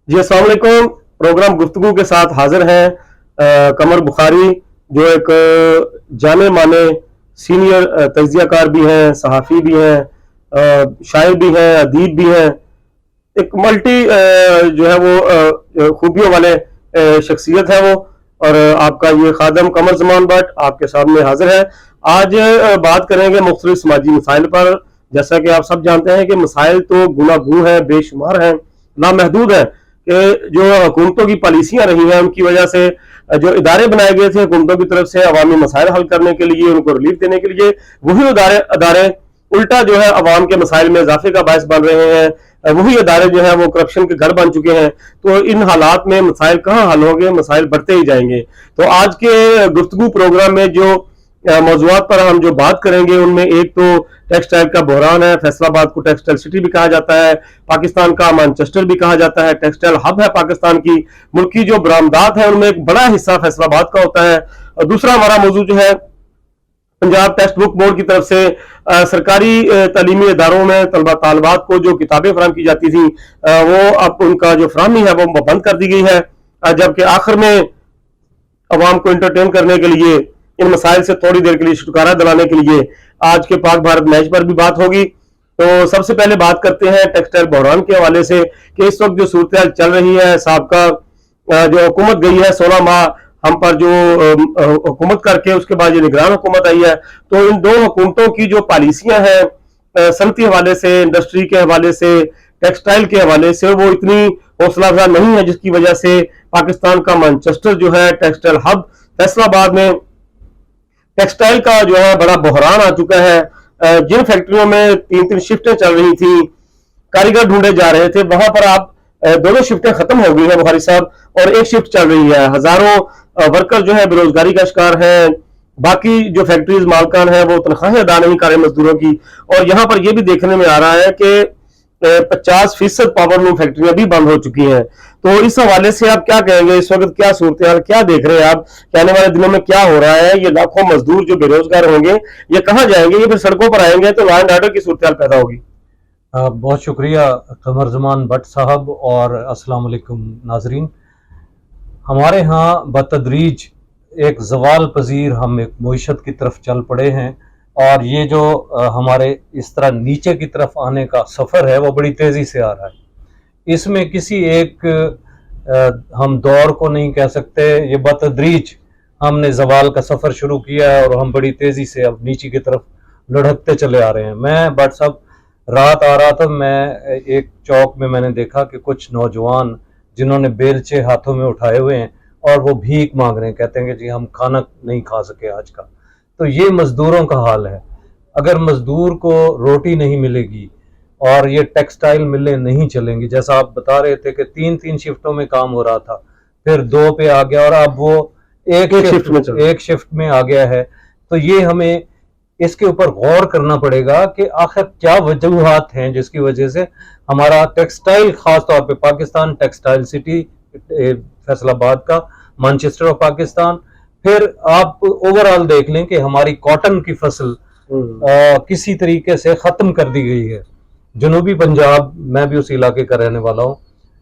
जी अस्सलाम वालेकुम। प्रोग्राम गुफ्तगू के साथ हाजिर हैं कमर बुखारी, जो एक जाने माने सीनियर तज्जियाकार भी हैं, सहाफ़ी भी हैं, शायर भी हैं, अदीब भी हैं। एक मल्टी जो है वो खूबियों वाले शख्सियत है वो। और आपका ये खादम कमर ज़मान भट्ट आपके सामने हाजिर है। आज बात करेंगे मुख्तलिफ समाजी मसाइल पर। जैसा कि आप सब जानते हैं कि मसाइल तो गुनागू हैं, बेशुमार हैं, लामहदूद हैं, कि जो हुकूमतों की पॉलिसियां रही हैं उनकी वजह से जो इदारे बनाए गए थे हुकूमतों की तरफ से अवामी मसाइल हल करने के लिए, उनको रिलीफ देने के लिए, वही अदारे उल्टा जो है अवाम के मसाइल में इजाफे का बायस बन रहे हैं। वही अदारे जो है वो करप्शन के घर बन चुके हैं। तो इन हालात में मसाइल कहाँ हल होंगे, मसाइल बढ़ते ही जाएंगे। तो आज के गुफ्तगू प्रोग्राम में जो मौजूआत पर हम जो बात करेंगे उनमें एक तो टेक्सटाइल का बहरान है। फैसलाबाद को टेक्सटाइल सिटी भी कहा जाता है, पाकिस्तान का मैनचेस्टर भी कहा जाता है, टेक्सटाइल हब है पाकिस्तान की। मुल्क की जो बरामदात है उनमें एक बड़ा हिस्सा फैसलाबाद का होता है। और दूसरा हमारा मौजूद जो है, पंजाब टेक्स्ट बुक बोर्ड की तरफ से सरकारी तालीमी इदारों में तलबा तालबात को जो किताबें फराहम की जाती थी वो अब उनका जो फराहमी है वो बंद कर दी गई है। जबकि आखिर में अवाम को इंटरटेन करने के लिए, इन मसाइल से थोड़ी देर के लिए छुटकारा दिलाने के लिए आज के पाक भारत मैच पर भी बात होगी। तो सबसे पहले बात करते हैं टेक्सटाइल बहरान के हवाले से कि इस वक्त जो सूरत चल रही है, साबका जो हुकूमत गई है 16 माह हम पर जो हुकूमत करके उसके बाद ये निगरान हुकूमत आई है, तो इन दो हुकूमतों की जो पॉलिसियां हैं सनती हवाले से, इंडस्ट्री के हवाले से, टेक्सटाइल के हवाले से, वो इतनी हौसला अफजा नहीं है, जिसकी वजह से पाकिस्तान का मैनचेस्टर जो है टेक्सटाइल हब फैसलाबाद में टेक्सटाइल का जो है बड़ा बहरान आ चुका है। जिन फैक्ट्रियों में 3-3 शिफ्टें चल रही थी, कारीगर ढूंढे जा रहे थे, वहां पर आप दोनों शिफ्टें खत्म हो गई है बुखारी साहब, और एक शिफ्ट चल रही है। हजारों वर्कर जो है बेरोजगारी का शिकार है। बाकी जो फैक्ट्रीज मालकान है वो तनख्वाहें अदा नहीं कर रहे मजदूरों की। और यहाँ पर यह भी देखने में आ रहा है कि 50% पावर लूम फैक्ट्रियां भी बंद हो चुकी हैं। तो इस हवाले से आप क्या कहेंगे, इस वक्त क्या सूरत हाल, क्या देख रहे हैं आप, कि आने वाले दिनों में क्या हो रहा है? ये लाखों मजदूर जो बेरोजगार होंगे ये कहाँ जाएंगे? ये फिर सड़कों पर आएंगे तो लॉ एंड ऑर्डर की सूरत हाल पैदा होगी। बहुत शुक्रिया कमर ज़मान भट्ट साहब और अस्सलाम वालेकुम नाजरीन। हमारे यहाँ बतदरीज एक जवाल पजीर हम एक मईशत की तरफ चल पड़े हैं, और ये जो हमारे इस तरह नीचे की तरफ आने का सफ़र है वो बड़ी तेज़ी से आ रहा है। इसमें किसी एक हम दौर को नहीं कह सकते, ये बतदरीज हमने जवाल का सफ़र शुरू किया है और हम बड़ी तेज़ी से अब नीचे की तरफ लुढ़कते चले आ रहे हैं। मैं भट्ट साहब रात आ रहा था, मैं एक चौक में मैंने देखा कि कुछ नौजवान जिन्होंने बेलचे हाथों में उठाए हुए हैं और वो भीख मांग रहे हैं, कहते हैं कि जी हम खाना नहीं खा सके आज का। तो ये मजदूरों का हाल है। अगर मजदूर को रोटी नहीं मिलेगी और ये टेक्सटाइल मिलें नहीं चलेंगी, जैसा आप बता रहे थे कि 3-3 शिफ्टों में काम हो रहा था, फिर 2 पे आ गया और अब वो एक शिफ्ट में आ गया है, तो ये हमें इसके ऊपर गौर करना पड़ेगा कि आखिर क्या वजूहात हैं जिसकी वजह से हमारा टेक्सटाइल, खास तौर पे पाकिस्तान टेक्सटाइल सिटी फैसलाबाद का, मैनचेस्टर ऑफ पाकिस्तान, फिर आप ओवरऑल देख लें कि हमारी कॉटन की फसल किसी तरीके से खत्म कर दी गई है। जनूबी पंजाब, मैं भी उस इलाके का रहने वाला हूँ,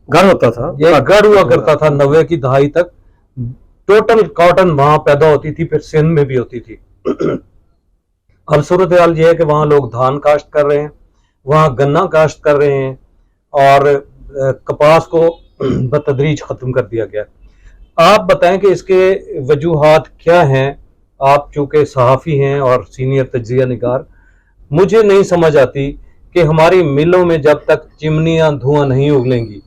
गढ़ होता था, ये गढ़ हुआ करता था 90 की दहाई तक। टोटल कॉटन वहां पैदा होती थी, फिर सिंध में भी होती थी। अब सूरत हाल ये है कि वहाँ लोग धान काश्त कर रहे हैं, वहाँ गन्ना काश्त कर रहे हैं, और कपास को बतदरीज ख़त्म कर दिया गया। आप बताएं कि इसके वजूहात क्या हैं? आप चूँकि सहाफ़ी हैं और सीनियर तज्ज़िया निगार, मुझे नहीं समझ आती कि हमारी मिलों में जब तक चिमनियाँ धुआं नहीं उगलेंगी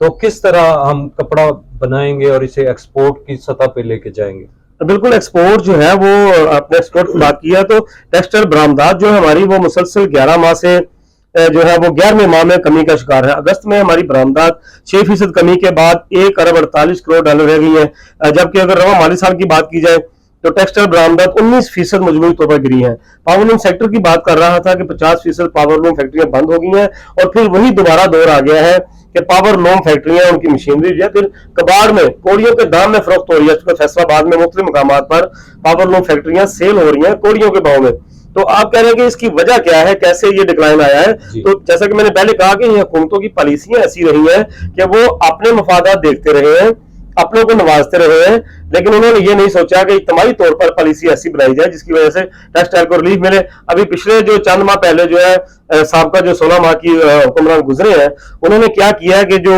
तो किस तरह हम कपड़ा बनाएंगे और इसे एक्सपोर्ट की सतह पे लेके जाएंगे। बिल्कुल, एक्सपोर्ट जो है वो आपने एक्सपोर्ट की बात की है, तो टेक्सटाइल बरामदात जो है हमारी वो मुसलसल 11 माह से जो है वो 11वें माह में कमी का शिकार है। अगस्त में हमारी बरामदात 6% कमी के बाद 1 अरब 48 करोड़ डॉलर रह गई है। जबकि अगर रवा माली साल की बात की जाए तो टेक्सटाइल बरामदात 19% मजमूई तौर पर गिरी है। पावरलूम सेक्टर की बात कर रहा था कि 50% पावरलूम फैक्ट्रियां बंद हो गई हैं, और फिर वही दोबारा दौर आ गया है कि पावर लूम फैक्ट्रियां, उनकी मशीनरी जो है फिर कबाड़ में, कोड़ियों के दाम में फरोख्त हो रही है। फैसलाबाद में मुख्तलिफ मकामात पर पावर लूम फैक्ट्रियां सेल हो रही हैं कोड़ियों के भाव में। تو آپ کہہ رہے ہیں کہ اس کی وجہ کیا ہے, کیسے یہ ڈکلائن آیا ہے؟ تو جیسا کہ میں نے پہلے کہا کہ یہ حکومتوں کی پالیسیاں ایسی رہی ہیں کہ وہ اپنے مفادات دیکھتے رہے ہیں, اپنوں کو نوازتے رہے ہیں, لیکن انہوں نے یہ نہیں سوچا کہ اجتماعی طور پر پالیسی ایسی بنائی جائے جس کی وجہ سے ٹیکسٹائل کو ریلیف ملے. ابھی پچھلے جو چند ماہ پہلے جو ہے سابقہ جو 16 ماہ کی حکمران گزرے ہیں, انہوں نے کیا کیا ہے کہ جو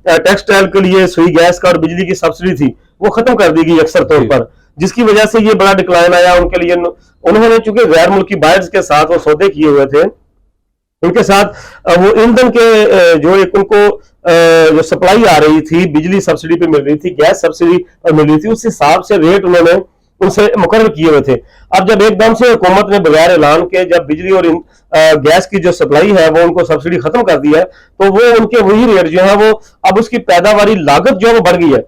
ٹیکسٹائل کے لیے سوئی گیس کا اور بجلی کی سبسڈی تھی وہ ختم کر دی گئی اکثر طور پر, جس کی وجہ سے یہ بڑا ڈکلائن آیا ان کے لیے. انہوں نے چونکہ غیر ملکی بائرز کے ساتھ وہ سودے کیے ہوئے تھے, ان کے ساتھ وہ ایندھن کے جو ایک ان کو جو سپلائی آ رہی تھی, بجلی سبسڈی پہ مل رہی تھی, گیس سبسڈی پر مل رہی تھی, اس حساب سے ریٹ انہوں نے ان سے مقرر کیے ہوئے تھے. اب جب ایک دم سے حکومت نے بغیر اعلان کے جب بجلی اور گیس کی جو سپلائی ہے وہ ان کو سبسڈی ختم کر دی ہے, تو وہ ان کے وہی ریٹ جو ہے وہ اب اس کی پیداواری لاگت جو ہے وہ بڑھ گئی ہے.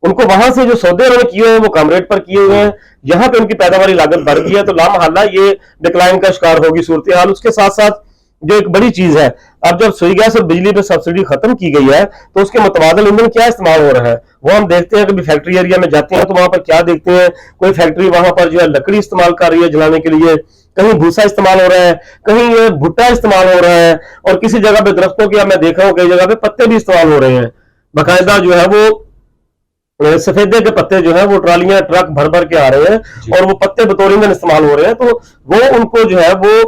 ان کو وہاں سے جو سودے انہوں نے کیے ہوئے ہیں وہ کم ریٹ پر کیے ہوئے ہیں, یہاں پہ ان کی پیداواری لاگت بڑھ گئی ہے, تو لامحالہ یہ ڈکلائن کا شکار ہوگی صورتحال. اس کے ساتھ ساتھ جو ایک بڑی چیز ہے, اب جب سوئی گیس اور بجلی پہ سبسڈی ختم کی گئی ہے تو اس کے متبادل ایندھن کیا استعمال ہو رہا ہے وہ ہم دیکھتے ہیں. کبھی فیکٹری ایریا میں جاتے ہیں تو وہاں پر کیا دیکھتے ہیں, کوئی فیکٹری وہاں پر جو ہے لکڑی استعمال کر رہی ہے جلانے کے لیے, کہیں بھوسا استعمال ہو رہا ہے, کہیں بھٹا استعمال ہو رہا ہے, اور کسی جگہ پہ درختوں کی میں دیکھا ہوں کئی جگہ پہ پتے بھی استعمال ہو رہے ہیں. باقاعدہ جو ہے وہ سفیدے کے پتے جو ہے وہ ٹرالیاں ٹرک بھر بھر کے آ رہے ہیں اور وہ پتے بطور ایندھن استعمال ہو رہے ہیں. تو وہ ان کو جو ہے وہ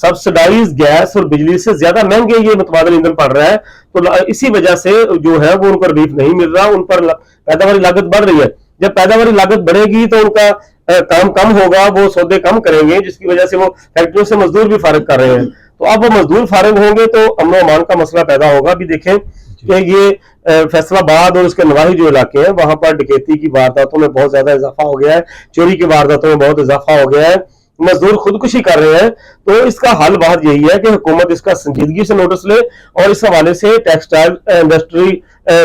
سبسڈائز گیس اور بجلی سے زیادہ مہنگے یہ متبادل ایندھن پڑ رہا ہے. تو اسی وجہ سے جو ہے وہ ان کو ریلیف نہیں مل رہا, ان پر پیداواری لاگت بڑھ رہی ہے. جب پیداواری لاگت بڑھے گی تو ان کا کام کم ہوگا, وہ سودے کم کریں گے, جس کی وجہ سے وہ فیکٹریوں سے مزدور بھی فارغ کر رہے ہیں. تو اب وہ مزدور فارغ ہوں گے تو امن و امان کا مسئلہ پیدا ہوگا. بھی دیکھیں کہ یہ فیصل آباد اور اس کے نواحی جو علاقے ہیں وہاں پر ڈکیتی کی وارداتوں میں بہت زیادہ اضافہ ہو گیا ہے, چوری کی وارداتوں میں بہت اضافہ ہو گیا ہے, مزدور خودکشی کر رہے ہیں. تو اس کا حل بات یہی ہے کہ حکومت اس کا سنجیدگی سے نوٹس لے اور اس حوالے سے ٹیکسٹائل انڈسٹری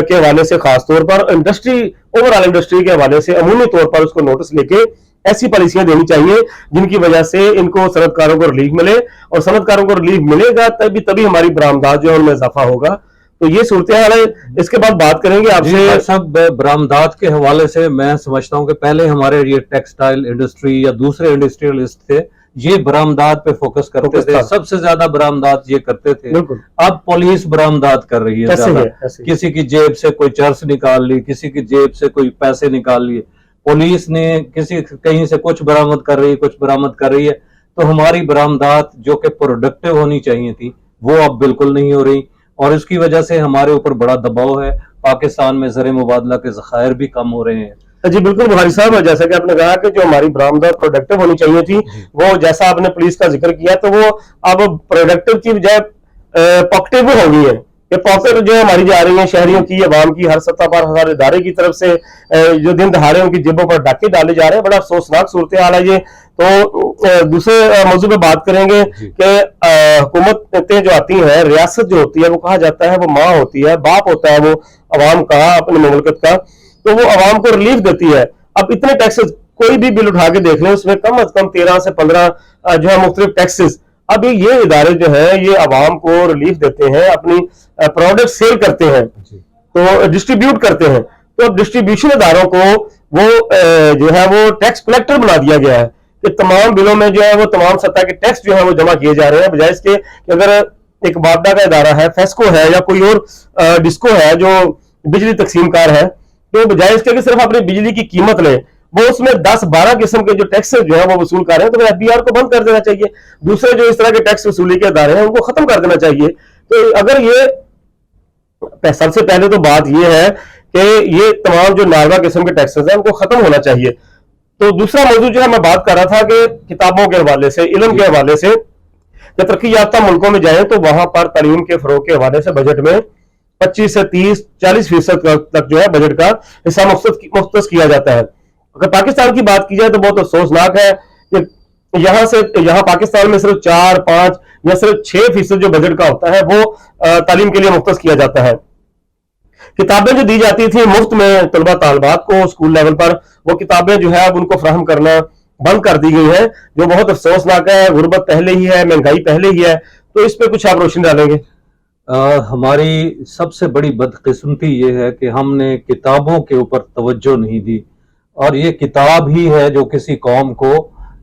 کے حوالے سے خاص طور پر انڈسٹری اوور آل انڈسٹری کے حوالے سے عمومی طور پر اس کو نوٹس لے کے ایسی پالیسیاں دینی چاہیے جن کی وجہ سے ان کو صنعت کاروں کو ریلیف ملے, اور صنعت کاروں کو ریلیف ملے گا تبھی ہماری برآمدات جو ہے ان میں اضافہ ہوگا. تو یہ صورتحال ہے. اس کے بعد بات کریں گے آپ سے سب برآمدات کے حوالے سے. میں سمجھتا ہوں کہ پہلے ہمارے یہ ٹیکسٹائل انڈسٹری یا دوسرے انڈسٹریلسٹ تھے یہ برآمدات پہ فوکس کرتے تھے, سب سے زیادہ برآمدات یہ کرتے تھے. اب پولیس برآمدات کر رہی ہے زیادہ. کسی کی جیب سے کوئی چرس نکال لی, کسی کی جیب سے کوئی پیسے نکال لیے, پولیس نے کہیں سے کچھ برآمد کر رہی ہے, کچھ برآمد کر رہی ہے. تو ہماری برآمدات جو کہ پروڈکٹیو ہونی چاہیے تھی وہ اب بالکل نہیں ہو رہی, اور اس کی وجہ سے ہمارے اوپر بڑا دباؤ ہے. پاکستان میں زر مبادلہ کے ذخائر بھی کم ہو رہے ہیں. جی بالکل بخاری صاحب, جیسا کہ آپ نے کہا کہ جو ہماری برآمدات پروڈکٹیو ہونی چاہیے تھی وہ جیسا آپ نے پولیس کا ذکر کیا تو وہ اب پروڈکٹیو کی بجائے پاکٹیو ہو گئی ہے. یہ پاکٹ جو ہماری جا رہی ہیں شہریوں کی, عوام کی, ہر سطح پر ہر ادارے کی طرف سے جو دن دہاڑے ان کی جیبوں پر ڈاکے ڈالے جا رہے ہیں. بڑا افسوسناک صورتحال ہے یہ. تو دوسرے موضوع پہ بات کریں گے کہ حکومتیں جو آتی ہیں, ریاست جو ہوتی ہے وہ کہا جاتا ہے وہ ماں ہوتی ہے, باپ ہوتا ہے وہ عوام کا, اپنی مملکت کا, تو وہ عوام کو ریلیف دیتی ہے. اب اتنے ٹیکسز کوئی بھی بل اٹھا کے دیکھ لیں اس میں کم از کم 13 سے 15 جو ہے مختلف ٹیکسز. اب یہ ادارے جو ہیں یہ عوام کو ریلیف دیتے ہیں, اپنی پروڈکٹ سیل کرتے ہیں, تو ڈسٹریبیوٹ کرتے ہیں. تو ڈسٹریبیوشن اداروں کو وہ جو ہے وہ ٹیکس کلیکٹر بنا دیا گیا ہے کہ تمام بلوں میں جو ہے وہ تمام سطح کے ٹیکس جو ہے وہ جمع کیے جا رہے ہیں, بجائے اس کے کہ اگر ایک باپڈا کا ادارہ ہے, فیسکو ہے یا کوئی اور ڈسکو ہے جو بجلی تقسیم کار ہے, تو بجائے اس کے کہ صرف اپنی بجلی کی قیمت لیں وہ اس میں 10-12 قسم کے جو ٹیکس جو ہے وہ وصول کر رہے ہیں, تو ایف بی آر کو بند کر دینا چاہیے. دوسرے جو اس طرح کے ٹیکس وصولی کے ادارے ہیں ان کو ختم کر دینا چاہیے. تو اگر یہ سب سے پہلے تو بات یہ ہے کہ یہ تمام جو ناروا قسم کے ٹیکسز ہیں ان کو ختم ہونا چاہیے. تو دوسرا موضوع جو ہے میں بات کر رہا تھا کہ کتابوں کے حوالے سے, علم کے حوالے سے, کہ ترقی یافتہ ملکوں میں جائیں تو وہاں پر تعلیم کے فروغ کے حوالے سے بجٹ میں 25 سے 30-40% تک جو ہے بجٹ کا حصہ مختص کیا جاتا ہے. اگر پاکستان کی بات کی جائے تو بہت افسوسناک ہے کہ یہاں پاکستان میں صرف 4-5 یا صرف 6% جو بجٹ کا ہوتا ہے وہ تعلیم کے لیے مختص کیا جاتا ہے. کتابیں جو دی جاتی تھیں مفت میں طلبہ طالبات کو اسکول لیول پر, وہ کتابیں جو ہے اب ان کو فراہم کرنا بند کر دی گئی ہیں, جو بہت افسوسناک ہے. غربت پہلے ہی ہے, مہنگائی پہلے ہی ہے, تو اس پہ کچھ آپ روشنی ڈالیں گے؟ ہماری سب سے بڑی بدقسمتی یہ ہے کہ ہم نے کتابوں کے اوپر توجہ نہیں دی, اور یہ کتاب ہی ہے جو کسی قوم کو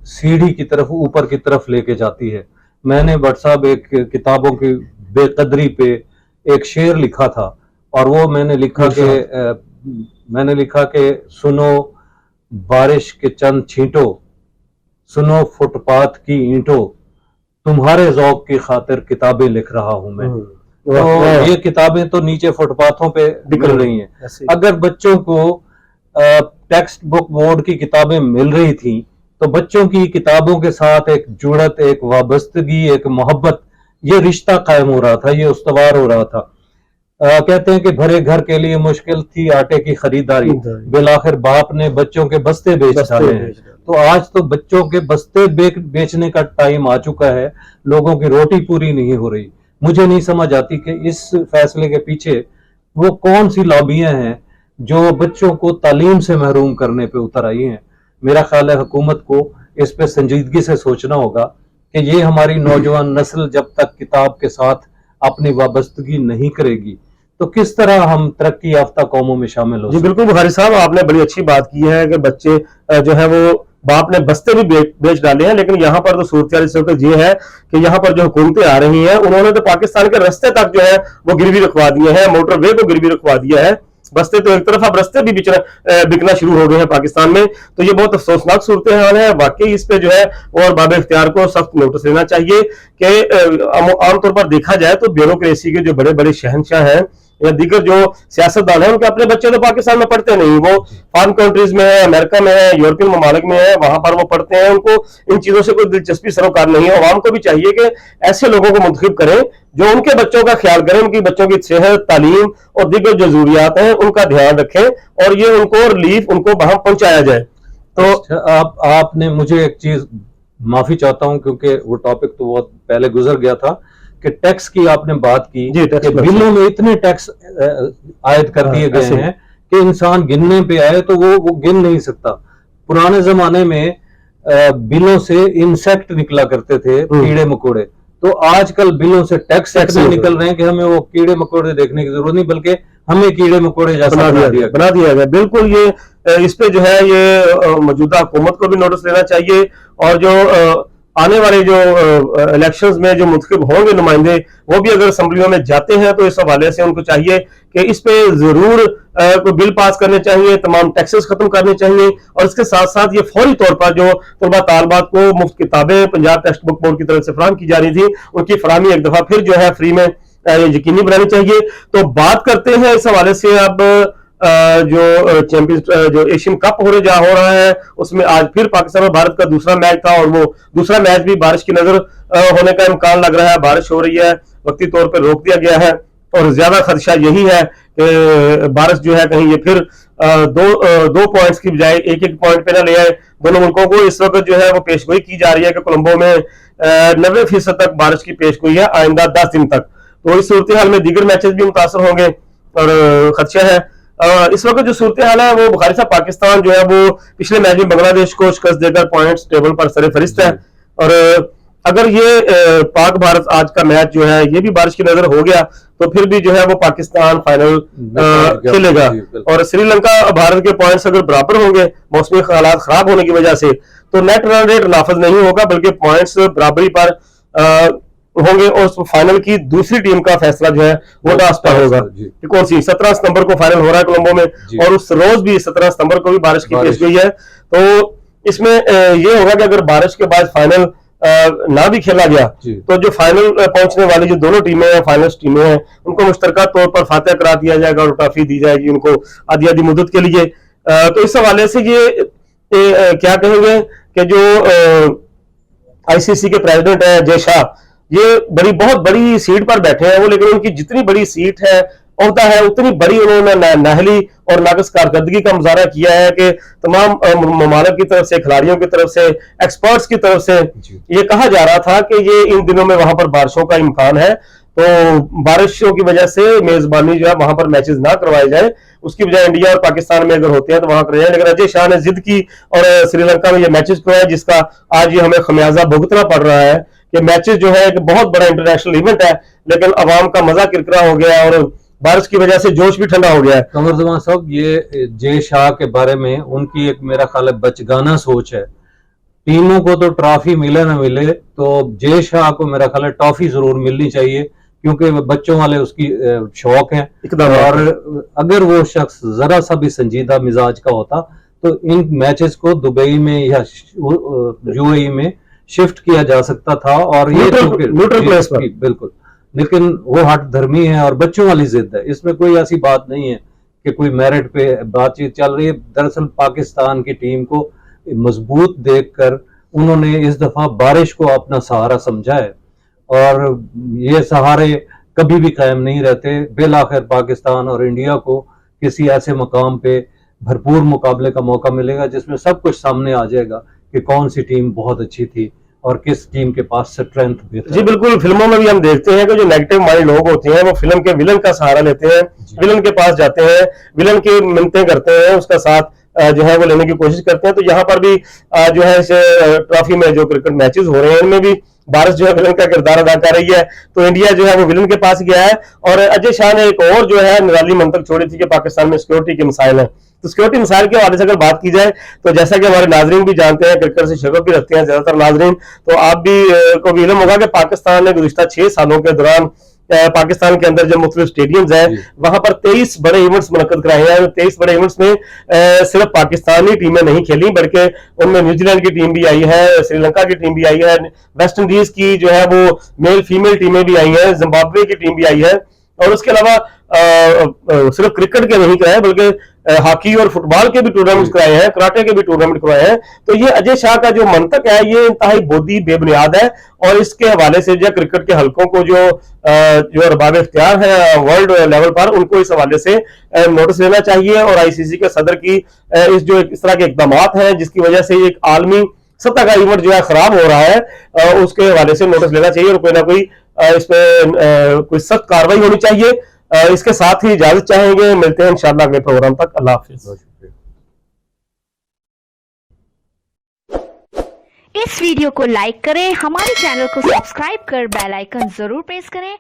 सीढ़ी की तरफ ऊपर की तरफ लेके जाती है। मैंने भट्ट साहब एक किताबों की बेकदरी पे एक शेर लिखा था, और वो मैंने लिखा कि सुनो बारिश के चंद छींटों, सुनो फुटपाथ की ईंटों, तुम्हारे ज़ौक़ की खातिर किताबें लिख रहा हूं मैं। तो ये किताबें तो नीचे फुटपाथों पे मिल रही हैं। अगर बच्चों को टेक्स्ट बुक बोर्ड की किताबें मिल रही थी तो बच्चों की किताबों के साथ एक जुड़त, एक वाबस्तगी, एक मोहब्बत, ये रिश्ता कायम हो रहा था, ये उस्तवार हो रहा था। कहते हैं कि भरे घर के लिए मुश्किल थी आटे की खरीदारी, बिलाखिर बाप ने बच्चों के बस्ते बेच डाले हैं। तो आज तो बच्चों के बस्ते बेचने का टाइम आ चुका है, लोगों की रोटी पूरी नहीं हो रही। मुझे नहीं समझ आती कि इस फैसले के पीछे वो कौन सी लॉबियां हैं जो बच्चों को तालीम से महरूम करने पे उतर आई हैं। मेरा ख्याल है हुकूमत को इस पे संजीदगी से सोचना होगा कि ये हमारी नौजवान नस्ल जब तक किताब के साथ अपनी वाबस्तगी नहीं करेगी तो किस तरह हम तरक्की याफ्ता कौमों में शामिल हो। जी बिल्कुल बुखारी साहब, आपने बड़ी अच्छी बात की है कि बच्चे जो है वो बाप ने बस्ते भी बेच डाले हैं, लेकिन यहाँ पर तो सूरत इस वक्त ये है कि यहाँ पर जो हुकूमतें आ रही हैं उन्होंने तो पाकिस्तान के रस्ते तक जो है वो गिरवी रखवा दिए हैं, मोटरवे को गिरवी रखवा दिया है। बस्ते तो एक तरफ, अब रस्ते भी बिकना शुरू हो गए हैं पाकिस्तान में। तो ये बहुत अफसोसनाक सूरत हाल है वाकई। इस पे जो है और बाब इख्तियार को सख्त नोटिस लेना चाहिए कि आमतौर पर देखा जाए तो ब्यूरोक्रेसी के जो बड़े बड़े शहंशाह हैं या दीगर जो सियासतदान है उनके अपने बच्चे तो पाकिस्तान में पढ़ते नहीं, वो फॉरेन कंट्रीज में है, अमेरिका में है, यूरोपियन ममालिक में है, वहां पर वो पढ़ते हैं। उनको इन चीजों से कोई दिलचस्पी सरोकार नहीं है। अवाम को भी चाहिए कि ऐसे लोगों को मुंतखब करें जो उनके बच्चों का ख्याल करें, उनकी बच्चों की सेहत, तालीम और दीगर जो जरूरियात हैं उनका ध्यान रखें और ये उनको रिलीफ उनको वहां पहुंचाया जाए। तो आपने मुझे एक चीज, माफी चाहता हूं क्योंकि वो टॉपिक तो बहुत पहले गुजर गया था, कि टैक्स की आपने बात की कि बिलों में इतने टैक्स आयद कर दिए गए हैं कि इंसान गिनने पे आए तो वो गिन नहीं सकता। पुराने जमाने में बिलों से इंसेक्ट निकला करते थे, कीड़े मकोड़े, तो आजकल बिलों से टैक्स निकल रहे हैं कि हमें वो कीड़े मकोड़े देखने की जरूरत नहीं, बल्कि हमें कीड़े मकोड़े जैसा बना दिया गया। बिल्कुल, ये इस पे जो है ये मौजूदा हुकूमत को भी नोटिस लेना चाहिए और जो आने वाले जो इलेक्शंस में जो मुंतखब होंगे नुमाइंदे, वो भी अगर असम्बलियों में जाते हैं तो इस हवाले से उनको चाहिए कि इस पे जरूर कोई बिल पास करने चाहिए, तमाम टैक्सेस खत्म करने चाहिए और इसके साथ साथ ये फौरी तौर पर जो तलबा तालबात को मुफ्त किताबें पंजाब टेक्स्ट बुक बोर्ड की तरफ से फराहम की जा रही थी, उनकी फराहमी एक दफा फिर जो है फ्री में यकीनी बनानी चाहिए। तो बात करते हैं इस हवाले से अब जो चैंपियंस जो एशियन कप हो रहा है उसमें आज फिर पाकिस्तान और भारत का दूसरा मैच था और वो दूसरा मैच भी बारिश की नजर होने का इम्कान लग रहा है। बारिश हो रही है, वक्ती तौर पर रोक दिया गया है और ज्यादा खदशा यही है कि बारिश जो है कहीं ये फिर दो पॉइंट्स की बजाय एक एक पॉइंट पे ना ले आए। दोनों मुल्कों को इस वक्त जो है वो पेशगोई की जा रही है कि कोलंबो में 90% तक बारिश की पेशगोई है आइंदा 10 दिन तक। तो इस सूरत हाल में दीगर मैचेस भी मुतासर होंगे और खदशा है। इस वक्त जो सूरत हाल है वो बुखारी साहब, पाकिस्तान जो है वो पिछले मैच में बांग्लादेश को शिकस्त देकर पॉइंट्स टेबल पर सरफहरिस्त है और अगर ये पाक भारत आज का मैच जो है ये भी बारिश की नजर हो गया तो फिर भी जो है वो पाकिस्तान फाइनल खेलेगा और श्रीलंका भारत के पॉइंट्स अगर बराबर होंगे मौसमी हालात खराब होने की वजह से तो नेट रन रेट नाफज नहीं होगा बल्कि पॉइंट्स बराबरी पर होंगे और फाइनल की दूसरी टीम का फैसला जो है वो टॉस पर होगा। कौन सी 17 सितंबर को फाइनल हो रहा है कोलंबो में और उस रोज भी 17 सितंबर को भी बारिश की पेश गई है। तो इसमें ये होगा कि अगर बारिश के बाद फाइनल ना भी खेला गया तो जो फाइनल पहुंचने वाली जो दोनों टीमें हैं, फाइनलिस्ट टीमें हैं, उनको मुश्तरका तौर पर फातह करार दिया जाएगा और ट्रॉफी दी जाएगी उनको आधी आधी मुद्दत के लिए। तो इस हवाले से ये क्या कहेंगे कि जो आईसीसी के प्रेसिडेंट है जय शाह, ये बहुत बड़ी सीट पर बैठे हैं वो, लेकिन उनकी जितनी बड़ी सीट है होता है उतनी बड़ी उन्होंने नाहली और नाकस कारकर्दगी का मुजाहरा किया है कि तमाम ममालिक की तरफ से, खिलाड़ियों की तरफ से, एक्सपर्ट्स की तरफ से ये कहा जा रहा था कि ये इन दिनों में वहां पर बारिशों का इम्कान है तो बारिशों की वजह से मेजबानी जो है वहां पर मैचेस ना करवाए जाए, उसकी बजाय इंडिया और पाकिस्तान में अगर होते हैं तो वहां कराए जाए। लेकिन अजय शाह ने जिद की और श्रीलंका में ये मैचेस करवाए जिसका आज ये हमें खमियाजा भुगतना पड़ रहा है कि मैचेस जो है एक बहुत बड़ा इंटरनेशनल इवेंट है लेकिन अवाम का मजा किरकिरा हो गया और बारिश की वजह से जोश भी ठंडा हो गया है। कमर जमान साहब, ये जय शाह के बारे में उनकी एक मेरा ख्याल है बचगाना सोच है टीमों को तो ट्रॉफी मिले ना मिले, तो जय शाह को मेरा ख्याल है ट्रॉफी जरूर मिलनी चाहिए, क्योंकि बच्चों वाले उसकी शौक है। इकदाम और अगर वो शख्स जरा सा भी संजीदा मिजाज का होता तो इन मैचेस को दुबई में या यूएई में शिफ्ट किया जा सकता था। और ये न्यूट्रल प्लेस पर बिल्कुल, लेकिन वो हट धर्मी है और बच्चों वाली जिद है, इसमें कोई ऐसी बात नहीं है कि कोई मेरिट पे बातचीत चल रही है। दरअसल पाकिस्तान की टीम को मजबूत देखकर उन्होंने इस दफा बारिश को अपना सहारा समझा है, और ये सहारे कभी भी कायम नहीं रहते। बिल आखिर पाकिस्तान और इंडिया को किसी ऐसे मकाम पे भरपूर मुकाबले का मौका मिलेगा जिसमें सब कुछ सामने आ जाएगा कि कौन सी टीम बहुत अच्छी थी और किस टीम के पास स्ट्रेंथ बेहतर। जी बिल्कुल, फिल्मों में भी हम देखते हैं कि जो नेगेटिव माइंड लोग होते हैं वो फिल्म के विलन का सहारा लेते हैं, विलन के पास जाते हैं, विलन की मिन्नतें करते हैं, उसका साथ जो है वो लेने की कोशिश करते हैं। तो यहाँ पर भी जो है इस ट्रॉफी में जो क्रिकेट मैचेस हो रहे हैं इनमें भी भारत जो है विलन का किरदार अदा कर रही है। तो इंडिया जो है वो विलन के पास गया है। और अजय शाह ने एक और जो है निराली मंतक छोड़ी थी कि पाकिस्तान में सिक्योरिटी के मसाइल है। तो सिक्योरिटी मिसाइल के हवाले से अगर बात की जाए तो जैसा कि हमारे नाजरीन भी जानते हैं, क्रिकेट से शगफ भी रखते हैं ज्यादातर नाजरीन, तो आप भी को भी इल्म होगा कि पाकिस्तान ने गुज़िश्ता 6 सालों के दौरान पाकिस्तान के अंदर जो मुख्तलिफ स्टेडियम्स हैं वहां पर 23 बड़े इवेंट्स मुनक्कद कराए हैं। 23 बड़े इवेंट्स में सिर्फ पाकिस्तानी टीमें नहीं खेली, बल्कि उनमें न्यूजीलैंड की टीम भी आई है, श्रीलंका की टीम भी आई है, वेस्ट इंडीज की जो है वो मेल फीमेल टीमें भी आई हैं, जिम्बाब्वे की टीम भी आई है। और उसके अलावा सिर्फ क्रिकेट के नहीं कराए बल्कि हॉकी और फुटबॉल के भी टूर्नामेंट कराए हैं, कराटे के भी टूर्नामेंट कराए हैं। तो ये अजय शाह का जो मंतक है ये इंतहाई बोधी बेबुनियाद है, और इसके हवाले से जो क्रिकेट के हलकों को जो अरबाब इख्तियार है वर्ल्ड लेवल पर, उनको इस हवाले से नोटिस लेना चाहिए। और आईसीसी के सदर की इस तरह के इकदाम हैं जिसकी वजह से एक आलमी सतह का इवेंट जो है खराब हो रहा है, उसके हवाले से नोटिस लेना चाहिए और कोई ना कोई इस पे कोई सख्त कार्रवाई होनी चाहिए। इसके साथ ही इजाजत चाहेंगे, मिलते हैं इंशाअल्लाह अगले प्रोग्राम तक। अल्लाह हाफिज। इस वीडियो को लाइक करें, हमारे चैनल को सब्सक्राइब कर बेल आइकन जरूर प्रेस करें